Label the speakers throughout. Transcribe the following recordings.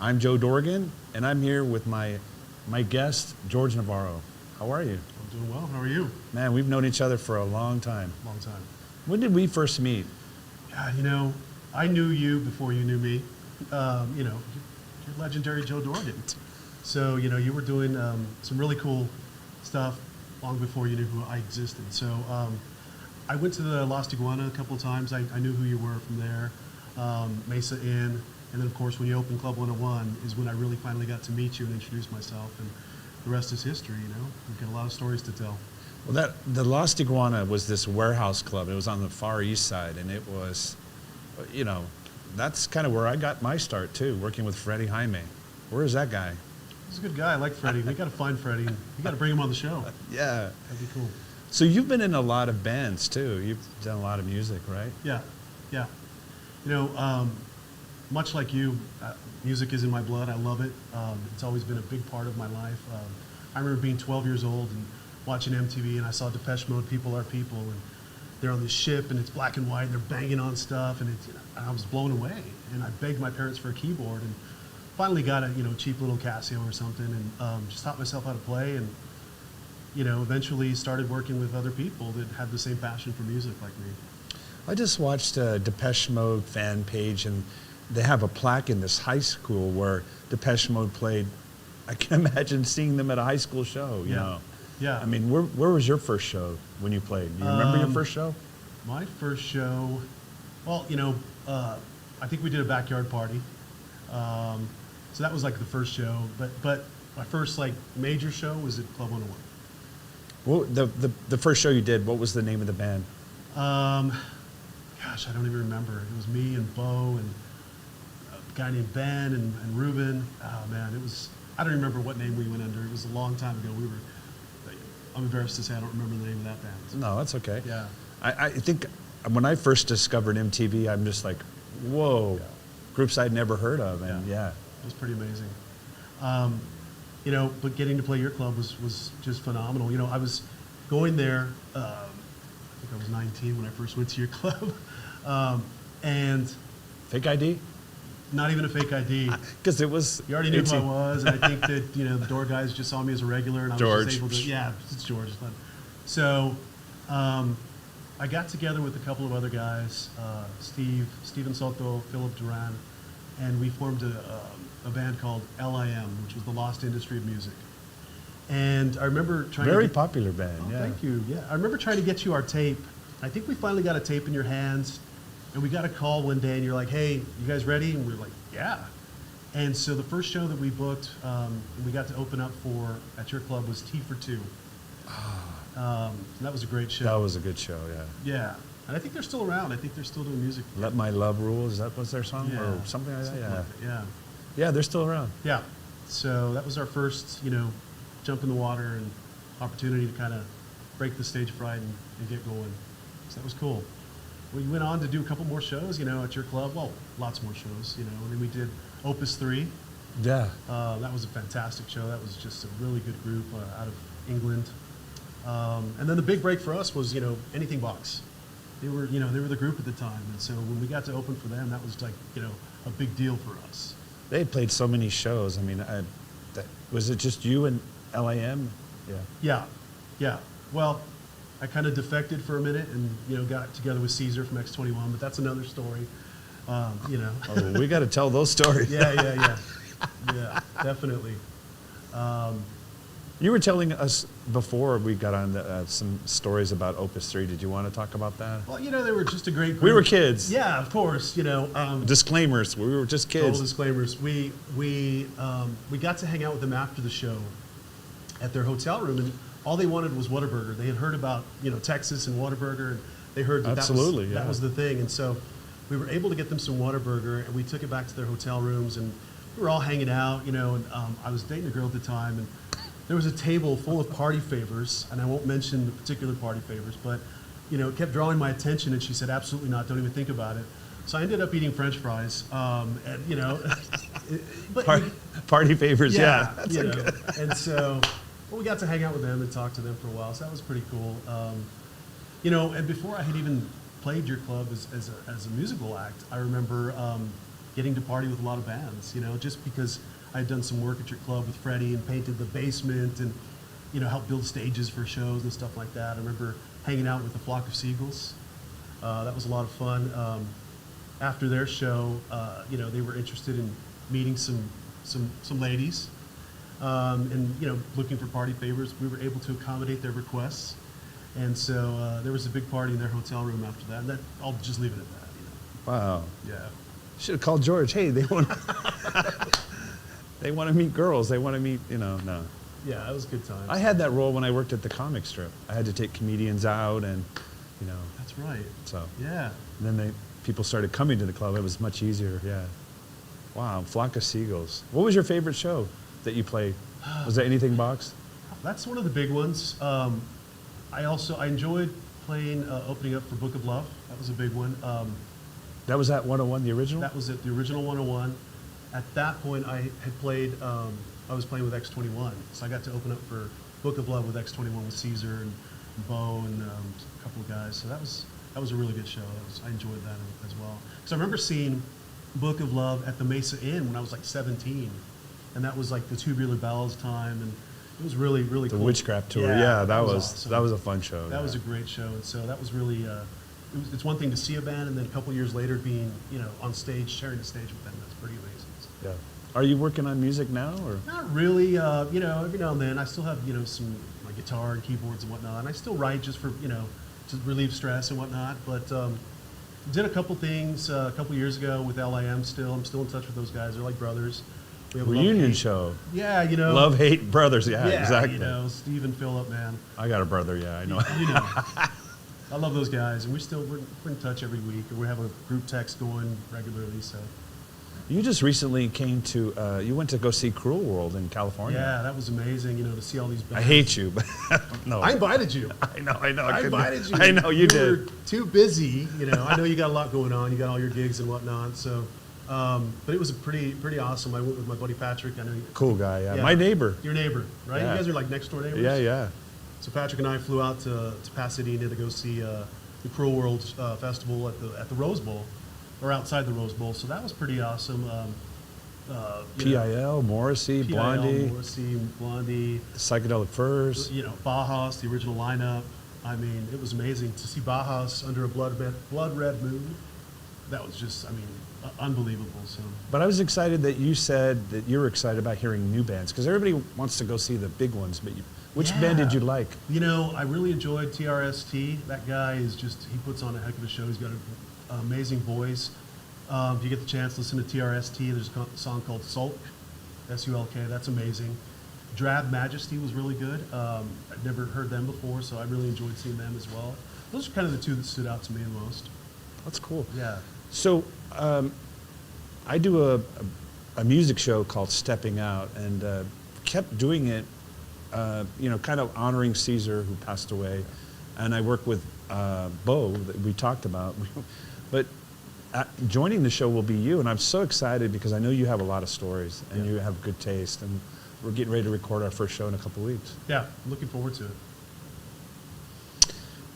Speaker 1: I'm Joe Dorgan, and I'm here with my guest, George Navarro. How are you?
Speaker 2: I'm doing well. How are you?
Speaker 1: Man, we've known each other for a long time.
Speaker 2: Long time.
Speaker 1: When did we first meet?
Speaker 2: God, I knew you before you knew me. You're legendary Joe Dorgan. So, you were doing some really cool stuff long before you knew who I existed. So, I went to the Lost Iguana a couple of times. I knew who you were from there. Mesa Inn. And then, of course, when you opened Club 101 is when I really finally got to meet you and introduce myself. And the rest is history, We've got a lot of stories to tell.
Speaker 1: Well, the Lost Iguana was this warehouse club. It was on the Far East Side, and it was, that's kind of where I got my start, too, working with Freddie Jaime. Where is that guy?
Speaker 2: He's a good guy. I like Freddie. We got to find Freddie. You got to bring him on the show.
Speaker 1: Yeah.
Speaker 2: That'd be cool.
Speaker 1: So you've been in a lot of bands, too. You've done a lot of music, right?
Speaker 2: Yeah. Much like you, music is in my blood. I love it. It's always been a big part of my life. I remember being 12 years old and watching MTV, and I saw Depeche Mode, People Are People, and they're on this ship, and it's black and white, and they're banging on stuff, and I was blown away. And I begged my parents for a keyboard, and finally got a cheap little Casio or something, and just taught myself how to play, and eventually started working with other people that had the same passion for music like me.
Speaker 1: I just watched a Depeche Mode fan page, and they have a plaque in this high school where Depeche Mode played. I can imagine seeing them at a high school show, you know.
Speaker 2: Yeah.
Speaker 1: I mean, where was your first show when you played? Do you remember your first show?
Speaker 2: My first show, well, I think we did a backyard party. So that was like the first show, but my first major show was at Club 101.
Speaker 1: Well, the first show you did, what was the name of the band?
Speaker 2: Gosh, I don't even remember. It was me and Bo and a guy named Ben and Ruben. Oh man, I don't remember what name we went under. It was a long time ago. I'm embarrassed to say I don't remember the name of that band.
Speaker 1: No, that's okay.
Speaker 2: Yeah.
Speaker 1: I think when I first discovered MTV, I'm just like, whoa, groups I'd never heard of, and yeah.
Speaker 2: It was pretty amazing. But getting to play your club was just phenomenal. I was going there, I think I was 19 when I first went to your club. And
Speaker 1: fake ID?
Speaker 2: Not even a fake ID.
Speaker 1: Because it was...
Speaker 2: You already knew who I was, and I think that, the door guys just saw me as a regular, and I was just able to... Yeah, it's George. So, I got together with a couple of other guys, Steven Soto, Philip Duran, and we formed a band called LIM, which was the Lost Industry of Music. And I remember trying
Speaker 1: Very popular band, yeah.
Speaker 2: Thank you, yeah. I remember trying to get you our tape. I think we finally got a tape in your hands, and we got a call one day, and you're like, hey, you guys ready? And we were like, yeah. And so the first show that we booked, and we got to open up for at your club was Tea for Two. That was a great show.
Speaker 1: That was a good show, yeah.
Speaker 2: Yeah. And I think they're still around. I think they're still doing music.
Speaker 1: Let My Love Rule, is that was their song?
Speaker 2: Yeah.
Speaker 1: Or something like that?
Speaker 2: Something
Speaker 1: Yeah.
Speaker 2: like that, yeah.
Speaker 1: Yeah, they're still around.
Speaker 2: Yeah. So that was our first, jump in the water and opportunity to kind of break the stage fright and get going. So that was cool. We went on to do a couple more shows, at your club. Well, lots more shows, and then we did Opus 3.
Speaker 1: Yeah.
Speaker 2: That was a fantastic show. That was just a really good group out of England. And then the big break for us was, Anything Box. They were the group at the time. And so when we got to open for them, that was like, a big deal for us.
Speaker 1: They had played so many shows. I mean, was it just you and LIM? Yeah.
Speaker 2: Yeah. Well, I kind of defected for a minute and, got together with Caesar from X21, but that's another story,
Speaker 1: Oh, we got to tell those stories.
Speaker 2: Yeah, definitely.
Speaker 1: You were telling us before we got on some stories about Opus 3. Did you want to talk about that?
Speaker 2: Well, they were just a great group.
Speaker 1: We were kids.
Speaker 2: Yeah, of course,
Speaker 1: Disclaimers, we were just kids.
Speaker 2: Total disclaimers. We got to hang out with them after the show at their hotel room, and all they wanted was Whataburger. They had heard about, Texas and Whataburger, and they heard that that was the thing. And so we were able to get them some Whataburger, and we took it back to their hotel rooms, and we were all hanging out, and I was dating a girl at the time, and there was a table full of party favors, and I won't mention the particular party favors, but, it kept drawing my attention, and she said, absolutely not, don't even think about it. So I ended up eating French fries, and, but
Speaker 1: party favors, yeah.
Speaker 2: And so... Well, we got to hang out with them and talk to them for a while, so that was pretty cool. And before I had even played your club as a musical act, I remember getting to party with a lot of bands, you know, just because I had done some work at your club with Freddie and painted the basement and, you know, helped build stages for shows and stuff like that. I remember hanging out with the Flock of Seagulls. That was a lot of fun. After their show, you know, they were interested in meeting some ladies, and you know, looking for party favors. We were able to accommodate their requests, and so there was a big party in their hotel room after that. And that, I'll just leave it at that. You know.
Speaker 1: Wow.
Speaker 2: Yeah.
Speaker 1: Should have called George. Hey, they want they want to meet girls. They want to meet, you know, no.
Speaker 2: Yeah, it was a good time.
Speaker 1: I had that role when I worked at the comic strip. I had to take comedians out and, you know.
Speaker 2: That's right.
Speaker 1: So.
Speaker 2: Yeah.
Speaker 1: And then people started coming to the club. It was much easier, yeah. Wow, Flock of Seagulls. What was your favorite show that you played? Was that Anything Box?
Speaker 2: That's one of the big ones. I enjoyed playing, opening up for Book of Love. That was a big one.
Speaker 1: That was at 101, the original?
Speaker 2: That was at the original 101. At that point, I had played, I was playing with X-21. So I got to open up for Book of Love with X-21 with Caesar and Bo and a couple of guys. So that was a really good show. I enjoyed that as well. So I remember seeing Book of Love at the Mesa Inn when I was like 17. And that was like the Tubular Bells time. And it was really, really cool.
Speaker 1: The Witchcraft Tour, yeah, that was
Speaker 2: awesome.
Speaker 1: that was a fun show.
Speaker 2: That was a great show. And so that was really, it's one thing to see a band and then a couple years later being, you know, on stage, sharing the stage with them. That's pretty amazing.
Speaker 1: Yeah. Are you working on music now, or?
Speaker 2: Not really. You know, every now and then I still have, you know, some my guitar and keyboards and whatnot. And I still write just for, you know, to relieve stress and whatnot. But did a couple things a couple years ago with LIM still. I'm still in touch with those guys. They're like brothers. We have a
Speaker 1: Reunion show.
Speaker 2: Yeah, you know.
Speaker 1: Love, hate, brothers. Yeah, exactly.
Speaker 2: You know, Steve and Philip, man.
Speaker 1: I got a brother, yeah, I know.
Speaker 2: You know. I love those guys. And we're in touch every week. And we have a group text going regularly, so.
Speaker 1: You just recently came to, you went to go see Cruel World in California.
Speaker 2: Yeah, that was amazing, you know, to see all these bands.
Speaker 1: I hate you, but no.
Speaker 2: I invited you.
Speaker 1: I know.
Speaker 2: I invited you.
Speaker 1: I know, you did.
Speaker 2: You were too busy, you know. I know you got a lot going on. You got all your gigs and whatnot, so. But it was a pretty awesome. I went with my buddy Patrick. I know.
Speaker 1: Cool guy, yeah. My neighbor.
Speaker 2: Your neighbor, right?
Speaker 1: Yeah.
Speaker 2: You guys are like next door neighbors?
Speaker 1: Yeah, yeah.
Speaker 2: So Patrick and I flew out to Pasadena to go see the Cruel World Festival at the Rose Bowl, or outside the Rose Bowl. So that was pretty awesome.
Speaker 1: PIL, Morrissey, Blondie.
Speaker 2: Morrissey, Blondie.
Speaker 1: Psychedelic Furs.
Speaker 2: You know, Bauhaus, the original lineup. I mean, it was amazing to see Bauhaus under a blood red moon. That was just, I mean, unbelievable. So.
Speaker 1: But I was excited that you said that you were excited about hearing new bands, because everybody wants to go see the big ones. But which band did you like?
Speaker 2: You know, I really enjoyed TRST. That guy is just, he puts on a heck of a show. He's got an amazing voice. If you get the chance, listen to TRST. There's a song called Sulk, S-U-L-K. That's amazing. Drab Majesty was really good. I'd never heard them before, so I really enjoyed seeing them as well. Those are kind of the two that stood out to me the most.
Speaker 1: That's cool.
Speaker 2: Yeah.
Speaker 1: So I do a music show called Stepping Out, and kept doing it, you know, kind of honoring Caesar, who passed away. And I work with Bo, that we talked about. But joining the show will be you, and I'm so excited because I know you have a lot of stories and you have good taste, and we're getting ready to record our first show in a couple of weeks.
Speaker 2: Yeah, looking forward to it.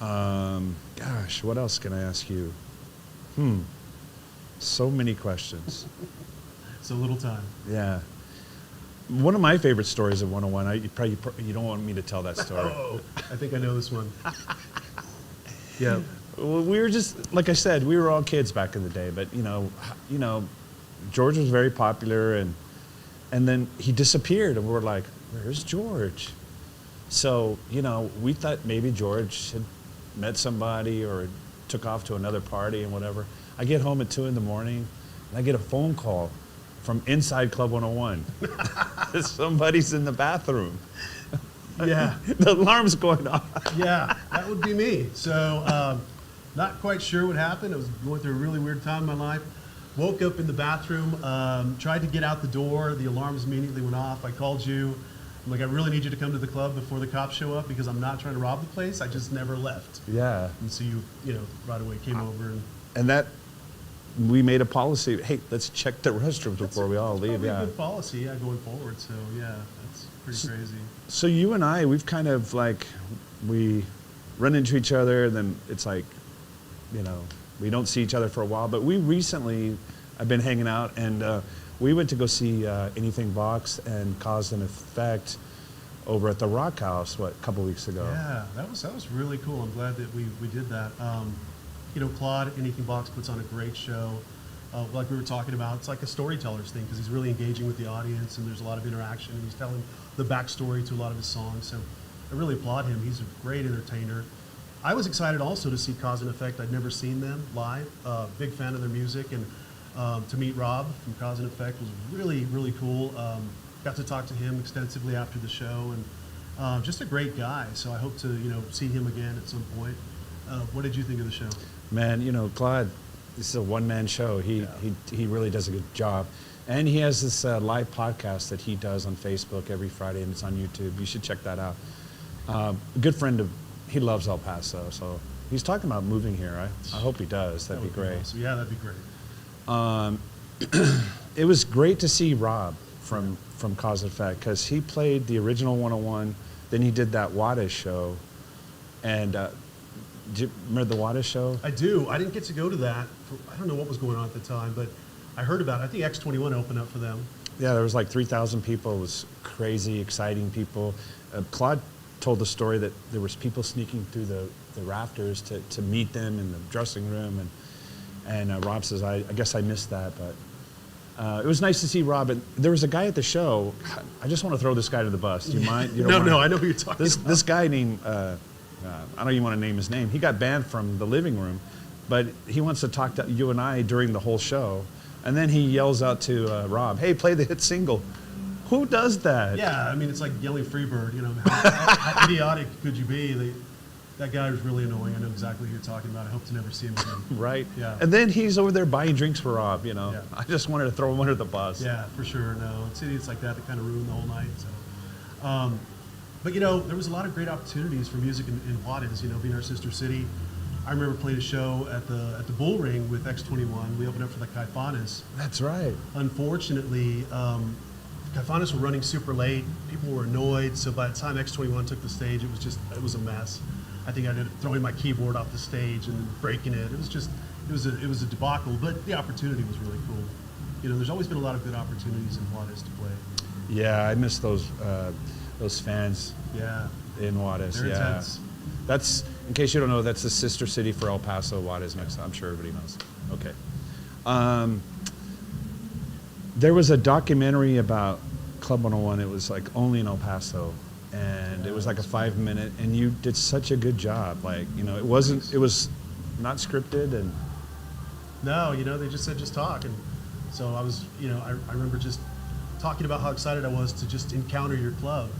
Speaker 1: Gosh, what else can I ask you? So many questions.
Speaker 2: So little time.
Speaker 1: Yeah. One of my favorite stories of 101, you don't want me to tell that story.
Speaker 2: Oh, I think I know this one. Yeah.
Speaker 1: Well, we were just, like I said, we were all kids back in the day, but you know, George was very popular, and then he disappeared, and we were like, where's George? So, you know, we thought maybe George had met somebody or took off to another party and whatever. I get home at 2 in the morning, and I get a phone call from inside Club 101. Somebody's in the bathroom.
Speaker 2: Yeah.
Speaker 1: The alarm's going off.
Speaker 2: Yeah, that would be me. So, not quite sure what happened. I was going through a really weird time in my life. Woke up in the bathroom, tried to get out the door. The alarms immediately went off. I called you. I'm like, I really need you to come to the club before the cops show up because I'm not trying to rob the place. I just never left.
Speaker 1: Yeah.
Speaker 2: And so you know, right away came over.
Speaker 1: And that, we made a policy, hey, let's check the restrooms before we all leave.
Speaker 2: Yeah. A good policy, yeah, going forward. So, yeah, that's pretty crazy.
Speaker 1: So you and I, we've kind of like, we run into each other, and then it's like, you know, we don't see each other for a while. But we recently I've been hanging out, and we went to go see Anything Box and Cause and Effect over at the Rock House, a couple weeks ago.
Speaker 2: Yeah, that was really cool. I'm glad that we did that. You know, Claude, Anything Box puts on a great show. Like we were talking about, it's like a storyteller's thing because he's really engaging with the audience and there's a lot of interaction and he's telling the backstory to a lot of his songs. So I really applaud him. He's a great entertainer. I was excited also to see Cause and Effect. I'd never seen them live. Big fan of their music, and to meet Rob from Cause and Effect was really, really cool. Got to talk to him extensively after the show, and just a great guy. So I hope to see him again at some point. What did you think of the show?
Speaker 1: Man, Claude, this is a one-man show. He really does a good job. And he has this live podcast that he does on Facebook every Friday, and it's on YouTube. You should check that out. A good friend of, he loves El Paso, so he's talking about moving here. I hope he does. That'd be great.
Speaker 2: Awesome. Yeah, that'd be great.
Speaker 1: It was great to see Rob from Cause and Effect, because he played the original 101, then he did that Waddish show. And do you remember the Waddish show?
Speaker 2: I do. I didn't get to go to that. I don't know what was going on at the time, but I heard about it. I think X21 opened up for them.
Speaker 1: Yeah, there was like 3,000 people. It was crazy, exciting people. Claude told the story that there was people sneaking through the rafters to meet them in the dressing room, and Rob says, I guess I missed that, but it was nice to see Rob. And there was a guy at the show. I just want to throw this guy to the bus. Do you mind? You don't
Speaker 2: No, I know who you're talking about.
Speaker 1: This guy named, I don't even want to name his name. He got banned from the living room, but he wants to talk to you and I during the whole show. And then he yells out to Rob, hey, play the hit single. Who does that?
Speaker 2: Yeah, I mean, it's like yelling Freebird. How idiotic could you be? That guy was really annoying. I know exactly who you're talking about. I hope to never see him again.
Speaker 1: Right.
Speaker 2: Yeah.
Speaker 1: And then he's over there buying drinks for Rob.
Speaker 2: Yeah.
Speaker 1: I just wanted to throw him under the bus.
Speaker 2: Yeah, for sure. No, it's idiots like that kind of ruin the whole night. So, but there was a lot of great opportunities for music in Juarez. Being our sister city. I remember playing a show at the Bull Ring with X21. We opened up for the Caifanes.
Speaker 1: That's right.
Speaker 2: Unfortunately, Caifanes were running super late. People were annoyed. So by the time X21 took the stage, it was a mess. I think I ended up throwing my keyboard off the stage and breaking it. It was a debacle. But the opportunity was really cool. There's always been a lot of good opportunities in Juarez to play.
Speaker 1: Yeah, I miss those fans.
Speaker 2: Yeah.
Speaker 1: In Juarez.
Speaker 2: They're
Speaker 1: yeah.
Speaker 2: intense.
Speaker 1: That's, in case you don't know, that's the sister city for El Paso. Juarez next. I'm sure everybody knows. Okay. There was a documentary about Club 101. It was like only in El Paso, and it was like a 5-minute. And you did such a good job. Like it was not scripted, and
Speaker 2: no, they just said just talk, and so I was, I remember just talking about how excited I was to just encounter your club.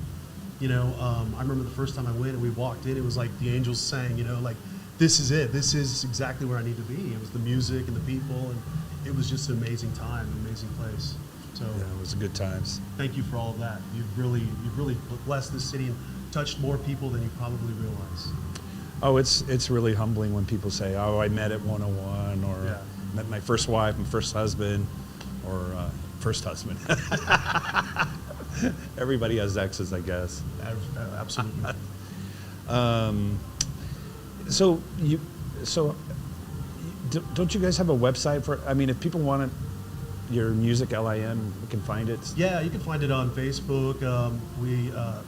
Speaker 2: I remember the first time I went and we walked in, it was like the angels sang, like, this is it. This is exactly where I need to be. It was the music and the people, and it was just an amazing time, an amazing place. So
Speaker 1: yeah, it was good times.
Speaker 2: Thank you for all of that. You've really blessed this city and touched more people than you probably realize.
Speaker 1: Oh, it's really humbling when people say, oh, I met at 101, or met my first wife, my first husband, or first husband. Everybody has exes, I guess.
Speaker 2: Absolutely.
Speaker 1: Don't you guys have a website for? I mean, if people want your music, LIM, we can find it.
Speaker 2: Yeah, you can find it on Facebook.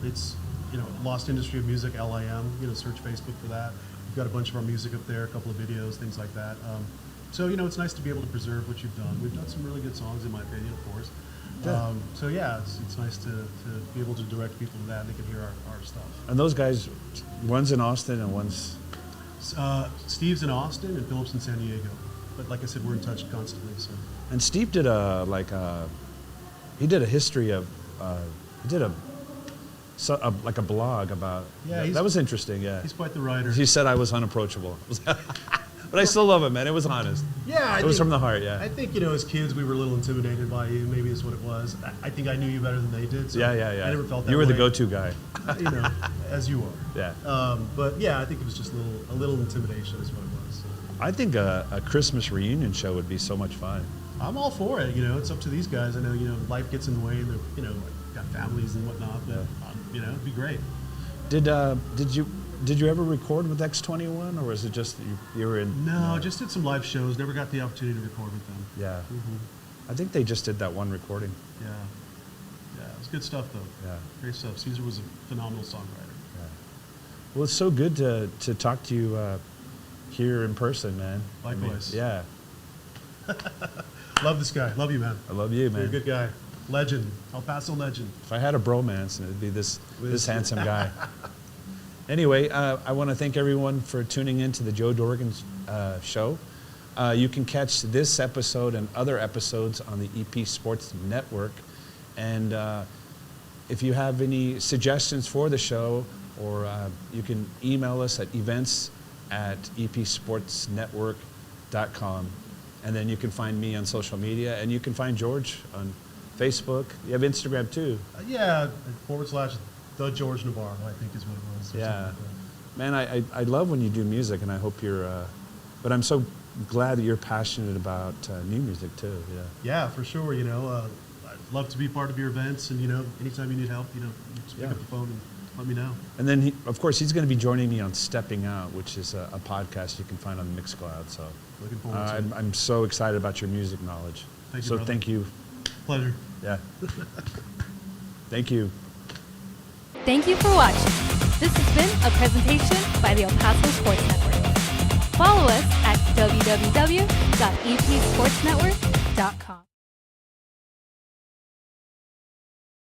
Speaker 2: It's Lost Industry of Music, LIM. Search Facebook for that. We've got a bunch of our music up there, a couple of videos, things like that. So it's nice to be able to preserve what you've done. We've done some really good songs, in my opinion, of course.
Speaker 1: Yeah.
Speaker 2: So yeah, it's nice to be able to direct people to that, and they can hear our stuff.
Speaker 1: And those guys, one's in Austin and one's...
Speaker 2: Steve's in Austin and Philip's in San Diego. But like I said, we're in touch constantly. So.
Speaker 1: And Steve did a history of, like a blog about...
Speaker 2: Yeah,
Speaker 1: that was interesting, yeah.
Speaker 2: He's quite the writer.
Speaker 1: He said I was unapproachable. But I still love it, man. It was honest.
Speaker 2: Yeah,
Speaker 1: it was from the heart. Yeah.
Speaker 2: I think as kids we were a little intimidated by you. Maybe is what it was. I think I knew you better than they did. So
Speaker 1: yeah.
Speaker 2: I never felt that.
Speaker 1: You were
Speaker 2: way.
Speaker 1: the go-to guy.
Speaker 2: As you are.
Speaker 1: Yeah.
Speaker 2: But yeah, I think it was just a little intimidation is what it was. So.
Speaker 1: I think a Christmas reunion show would be so much fun.
Speaker 2: I'm all for it. It's up to these guys. I know life gets in the way, and they're got families and whatnot. But it'd be great.
Speaker 1: Did you ever record with X21, or was it just you were in?
Speaker 2: No, just did some live shows. Never got the opportunity to record with them.
Speaker 1: Yeah.
Speaker 2: Mm-hmm.
Speaker 1: I think they just did that one recording.
Speaker 2: Yeah. Yeah, it was good stuff, though.
Speaker 1: Yeah.
Speaker 2: Great stuff. Caesar was a phenomenal songwriter.
Speaker 1: Yeah. Well, it's so good to talk to you here in person, man.
Speaker 2: Likewise.
Speaker 1: Yeah.
Speaker 2: Love this guy. Love you, man.
Speaker 1: I love you, man.
Speaker 2: You're a good guy. Legend. El Paso legend.
Speaker 1: If I had a bromance, it'd be this handsome guy. Anyway, I want to thank everyone for tuning in to the Joe Dorgan show. You can catch this episode and other episodes on the EP Sports Network. And if you have any suggestions for the show, or you can email us at events@epsportsnetwork.com. And then you can find me on social media, and you can find George on Facebook. You have Instagram too.
Speaker 2: Yeah, /the George Navarro, I think is what it was.
Speaker 1: Yeah. Man, I love when you do music, and I hope you're, but I'm so glad that you're passionate about new music too. Yeah.
Speaker 2: Yeah, for sure. You know, I'd love to be part of your events, and, you know, anytime you need help, you know, just pick up the phone and let me know.
Speaker 1: And then, of course, he's going to be joining me on Stepping Out, which is a podcast you can find on Mixcloud. So
Speaker 2: looking forward to it.
Speaker 1: I'm so excited about your music knowledge.
Speaker 2: Thank you,
Speaker 1: so
Speaker 2: brother.
Speaker 1: thank you.
Speaker 2: Pleasure.
Speaker 1: Yeah. Thank you.
Speaker 3: Thank you for watching. This has been a presentation by the El Paso Sports Network. Follow us at www.epsportsnetwork.com.